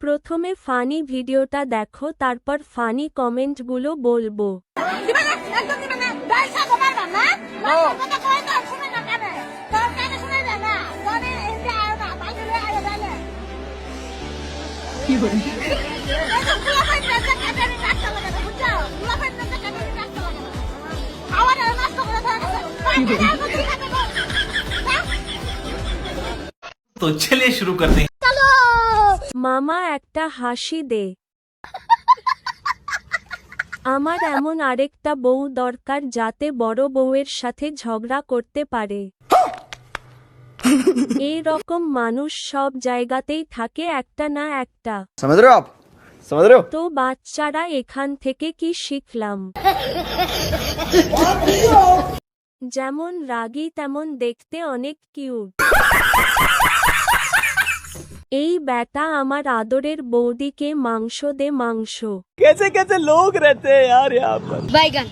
প্রথমে ফানি ভিডিওটা দেখো, তারপর ফানি কমেন্টগুলো বলবো। तो चलिए शुरू करते हैं। মামা একটা হাসি দে। আমার এমন আরেকটা বউ দরকার যাতে বড় বউয়ের সাথে ঝগড়া করতে পারে। এই রকম মানুষ সব জায়গাতেই থাকে একটা না একটা। समझ रहे हो आप? समझ रहे हो? তো বাচ্চারা এখান থেকে কি শিখলাম? যেমন রাগী তেমন দেখতে অনেক কিউট। এই ব্যাটা আমার আদরের বৌদিকে মাংস দে মাংস। कैसे कैसे लोग रहते हैं यार यहाँ पर। बैगन